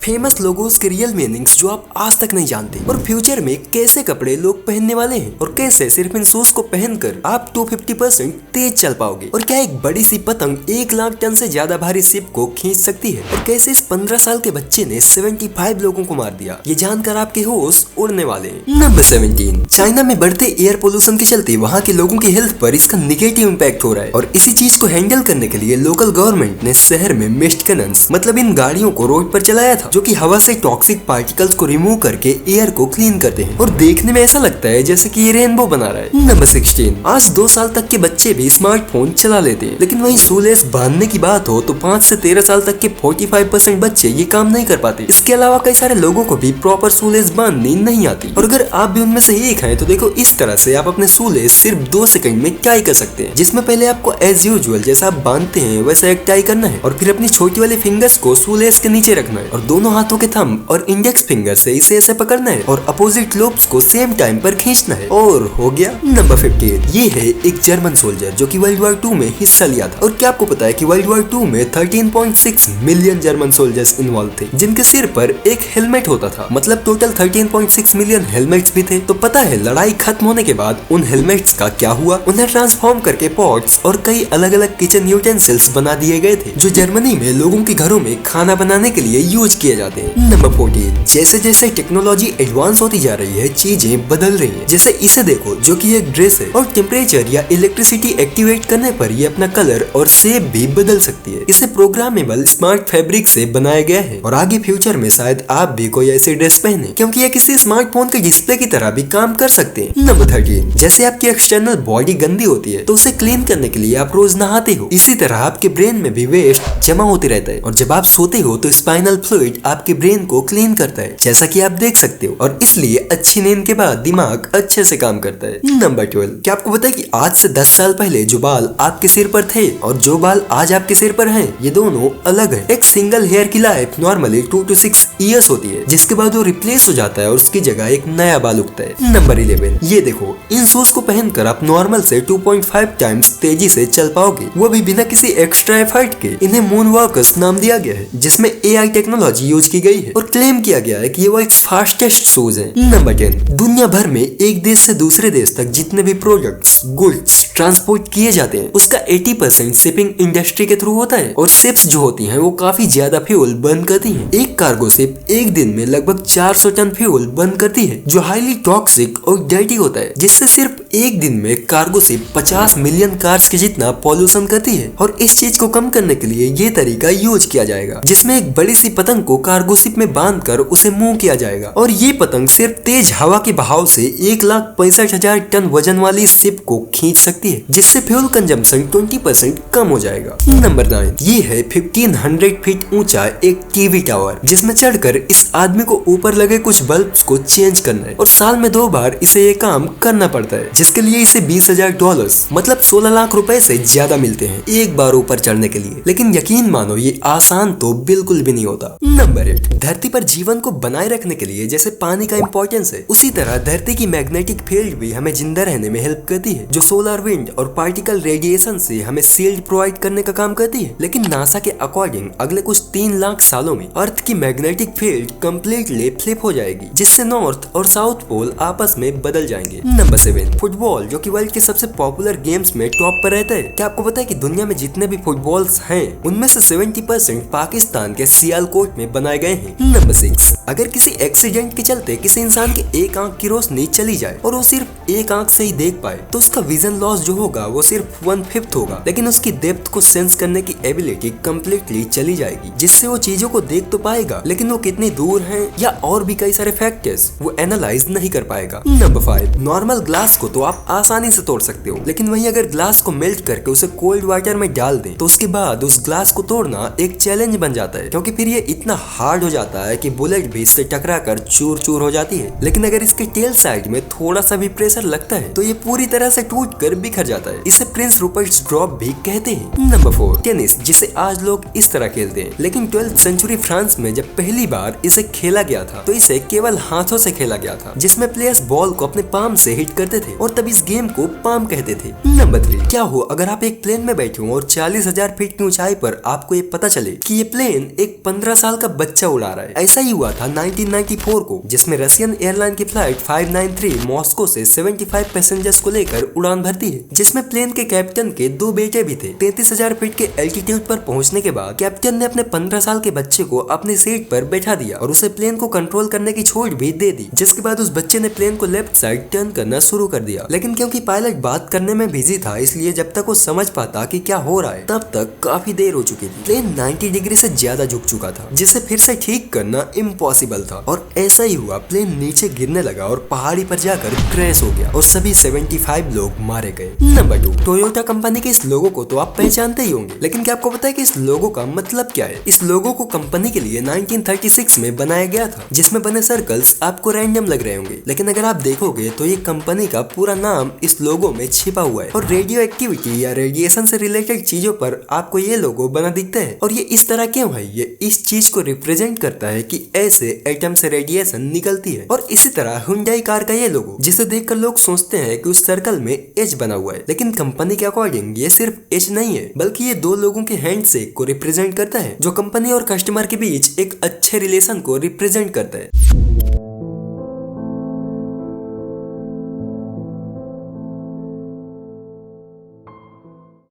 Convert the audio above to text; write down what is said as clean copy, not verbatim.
Famous logos के real meanings जो आप आज तक नहीं जानते और फ्यूचर में कैसे कपड़े लोग पहनने वाले हैं और कैसे सिर्फ इन शूज को पहनकर आप 250% तेज चल पाओगे और क्या एक बड़ी सी पतंग 1 लाख टन से ज्यादा भारी शिप को खींच सकती है और कैसे इस 15 साल के बच्चे ने 75 लोगों को मार दिया, ये जानकर आपके होश उड़ने वाले हैं। नंबर 17, चाइना में बढ़ते एयर पोल्यूशन के चलते वहाँ के लोगों की हेल्थ पर इसका निगेटिव इम्पैक्ट हो रहा है और इसी चीज को हैंडल करने के लिए लोकल गवर्नमेंट ने शहर में मिस्ट कैनन्स मतलब इन गाड़ियों को रोड पर चलाया था जो कि हवा से टॉक्सिक पार्टिकल्स को रिमूव करके एयर को क्लीन करते हैं और देखने में ऐसा लगता है जैसे कि ये रेनबो बना रहा है। नंबर 16, आज 2 साल तक के बच्चे भी स्मार्टफोन चला लेते हैं, लेकिन वहीं शूलेस बांधने की बात हो तो 5 से 13 साल तक के 45% बच्चे ये काम नहीं कर पाते। इसके अलावा कई सारे लोगों को भी प्रॉपर शूलेस बांधनी नहीं आती और अगर आप भी उनमें से एक हैं तो देखो इस तरह से आप अपने शूलेस सिर्फ 2 सेकंड में टाई कर सकते हैं, जिसमें पहले आपको एज यूजुअल जैसा आप बांधते हैं वैसा एक टाई करना है और फिर अपनी छोटी वाली फिंगर्स को शूलेस के नीचे रखना है और दोनों हाथों के थंब और इंडेक्स फिंगर से इसे ऐसे पकड़ना है और अपोजिट लोब्स को सेम टाइम पर खींचना है और हो गया। नंबर 15, ये है एक जर्मन सोल्जर जो कि वर्ल्ड वॉर 2 में हिस्सा लिया था और क्या आपको पता है कि वर्ल्ड वॉर 2 में 13.6 मिलियन जर्मन सोल्जर्स इन्वॉल्व थे जिनके सिर पर एक हेलमेट होता था, मतलब टोटल 13.6 मिलियन हेलमेट्स भी थे। तो पता है लड़ाई खत्म होने के बाद उन हेलमेट्स का क्या हुआ? उन्हें ट्रांसफॉर्म करके पॉट्स और कई अलग अलग किचन यूटेंसिल्स बना दिए गए थे जो जर्मनी में लोगों के घरों में खाना बनाने के लिए यूज किए जाते हैं। नंबर 14, जैसे जैसे टेक्नोलॉजी एडवांस होती जा रही है चीजें बदल रही हैं। जैसे इसे देखो जो कि एक ड्रेस है और टेम्परेचर या इलेक्ट्रिसिटी एक्टिवेट करने पर ये अपना कलर और शेप भी बदल सकती है। इसे प्रोग्रामेबल स्मार्ट फैब्रिक से बनाया गया है और आगे फ्यूचर में शायद आप भी कोई ऐसी ड्रेस पहने क्योंकि ये किसी स्मार्टफोन के डिस्प्ले की तरह भी काम कर सकते हैं। नंबर 13, जैसे आपकी एक्सटर्नल बॉडी गंदी होती है तो उसे क्लीन करने के लिए आप रोज नहाते हो, इसी तरह आपके ब्रेन में भी वेस्ट जमा होते रहता है और जब आप सोते हो तो स्पाइनल फ्लूइड आपके ब्रेन को क्लीन करता है जैसा कि आप देख सकते हो और इसलिए अच्छी नींद के बाद दिमाग अच्छे से काम करता है। नंबर 12, क्या आपको पता है कि आज से 10 साल पहले जो बाल आपके सिर पर थे और जो बाल आज आपके सिर पर हैं ये दोनों अलग है। एक सिंगल हेयर की लाइफ नॉर्मली 2 to 6 इयर्स होती है जिसके बाद वो रिप्लेस हो जाता है और उसकी जगह एक नया बाल उगता है। नंबर 11, ये देखो इन शूज को पहनकर आप नॉर्मल से 2.5 टाइम्स तेजी से चल पाओगे, वो भी बिना किसी एक्स्ट्रा एफर्ट के। इन्हें मून वॉकर्स नाम दिया गया है जिसमें AI टेक्नोलॉजी यूज की गई है और क्लेम किया गया है कि ये वर्ल्ड फास्टेस्ट शूज हैं। नंबर 10, दुनिया भर में एक देश से दूसरे देश तक जितने भी प्रोडक्ट्स गुड्स ट्रांसपोर्ट किए जाते हैं उसका 80% शिपिंग इंडस्ट्री के थ्रू होता है और शिप्स जो होती हैं वो काफी ज्यादा फ्यूल बर्न करती हैं। एक कार्गो शिप एक दिन में लगभग 400 टन फ्यूल बर्न करती है जो हाईली टॉक्सिक और डर्टी होता है, जिससे सिर्फ एक दिन में कार्गो शिप 50 मिलियन कार्स के जितना पॉल्यूशन करती है। और इस चीज को कम करने के लिए ये तरीका यूज किया जाएगा जिसमें एक बड़ी सी पतंग को कार्गो शिप में बांध कर उसे मूव किया जाएगा और ये पतंग सिर्फ तेज हवा के बहाव से 1,65,000 टन वजन वाली शिप को खींच सकती है जिससे फ्यूल कंजम्पशन 20% कम हो जाएगा। नंबर 9, ये है 1500 फीट ऊंचा एक टीवी टावर जिसमें चढ़कर इस आदमी को ऊपर लगे कुछ बल्ब्स को चेंज करना है और साल में 2 बार इसे ये काम करना पड़ता है जिसके लिए इसे $20,000 मतलब 16 लाख रुपए से ज्यादा मिलते हैं एक बार ऊपर चढ़ने के लिए। लेकिन यकीन मानो ये आसान तो बिल्कुल भी नहीं होता। नंबर 8, धरती पर जीवन को बनाए रखने के लिए जैसे पानी का इंपॉर्टेंस है उसी तरह धरती की मैग्नेटिक फील्ड भी हमें जिंदा रहने में हेल्प करती है जो सोलर विंड और पार्टिकल रेडिएशन से हमें शील्ड प्रोवाइड करने का काम करती है। लेकिन नासा के अकॉर्डिंग अगले कुछ 3 लाख सालों में अर्थ की मैग्नेटिक फील्ड कम्प्लीटली फ्लिप हो जाएगी जिससे नॉर्थ और साउथ पोल आपस में बदल जाएंगे। नंबर 7, फुटबॉल जो कि वर्ल्ड के सबसे पॉपुलर गेम्स में टॉप पर रहता है। क्या आपको पता है कि दुनिया में जितने भी फुटबॉल्स हैं उनमें से 70% पाकिस्तान के सियालकोट में बनाए गए हैं। नंबर 6, अगर किसी एक्सीडेंट के चलते किसी इंसान की एक आंख की रोशनी चली जाए और वो सिर्फ एक आंख से ही देख पाए तो उसका विजन लॉस जो होगा वो सिर्फ 1/5 होगा, लेकिन उसकी डेप्थ को सेंस करने की एबिलिटी कम्प्लीटली चली जाएगी जिससे वो चीजों को देख तो पाएगा लेकिन वो कितनी दूर है या और भी कई सारे फैक्टर्स वो एनालाइज नहीं कर पाएगा। नंबर 5, नॉर्मल ग्लास को तो आप आसानी से तोड़ सकते हो लेकिन वहीं अगर ग्लास को मेल्ट करके उसे कोल्ड वाटर में डाल दें तो उसके बाद उस ग्लास को तोड़ना एक चैलेंज बन जाता है क्योंकि फिर ये इतना हार्ड हो जाता है कि बुलेट भी इससे टकरा कर चूर चूर हो जाती है। लेकिन अगर इसके टेल साइड में थोड़ा सा भी प्रेशर लगता है तो ये पूरी तरह से टूट कर बिखर जाता है। इसे प्रिंस रूपर्ट्स ड्रॉप भी कहते हैं। नंबर 4, टेनिस जिसे आज लोग इस तरह खेलते हैं लेकिन 12th सेंचुरी फ्रांस में जब पहली बार इसे खेला गया था तो इसे केवल हाथों से खेला गया था जिसमें प्लेयर्स बॉल को अपने पाम से हिट करते थे और और तब इस गेम को पाम कहते थे। नंबर 3, क्या हो अगर आप एक प्लेन में बैठे हो और 40,000 फीट की ऊंचाई पर आपको ये पता चले कि ये प्लेन एक 15 साल का बच्चा उड़ा रहा है। ऐसा ही हुआ था 1994 को, जिसमें रशियन एयरलाइन की फ्लाइट 593 मॉस्को से 75 पैसेंजर्स को लेकर उड़ान भरती है, जिसमें प्लेन के कैप्टन के 2 बेटे भी थे। 33,000 फीट के एल्टीट्यूड पर पहुंचने के बाद कैप्टन ने अपने 15 साल के बच्चे को अपनी सीट पर बैठा दिया और उसे प्लेन को कंट्रोल करने की छूट भी दे दी, जिसके बाद उस बच्चे ने प्लेन को लेफ्ट साइड टर्न करना शुरू कर दिया। लेकिन क्योंकि पायलट बात करने में बिजी था, इसलिए जब तक वो समझ पाता कि क्या हो रहा है तब तक काफी देर हो चुकी थी। प्लेन 90 डिग्री से ज्यादा झुक चुका था, जिसे फिर से ठीक करना इम्पॉसिबल था और ऐसा ही हुआ। प्लेन नीचे गिरने लगा और पहाड़ी पर जाकर क्रैश हो गया और सभी 75 लोग मारे गए। नंबर 2, टोयोटा कंपनी के इस लोगो को तो आप पहचानते ही होंगे, लेकिन क्या आपको पता है कि इस लोगो का मतलब क्या है? इस लोगो को कंपनी के लिए 1936 में बनाया गया था, जिसमें बने सर्कल्स आपको रैंडम लग रहे होंगे, लेकिन अगर आप देखोगे तो ये कंपनी का पूरा नाम इस लोगो में छिपा हुआ है और रेडियो एक्टिविटी या रेडिएशन से रिलेटेड चीजों पर आपको ये लोगो बना दिखता है। और ये इस तरह क्यों है? ये इस चीज को रिप्रेजेंट करता है कि ऐसे एटम से रेडिएशन निकलती है। और इसी तरह हुंडई कार का ये लोगो, जिसे देखकर लोग सोचते हैं कि उस सर्कल में एच बना हुआ है, लेकिन कंपनी के अकॉर्डिंग ये सिर्फ एच नहीं है, बल्कि ये 2 लोगों के हैंडशेक को रिप्रेजेंट करता है, जो कंपनी और कस्टमर के बीच एक अच्छे रिलेशन को रिप्रेजेंट करता है।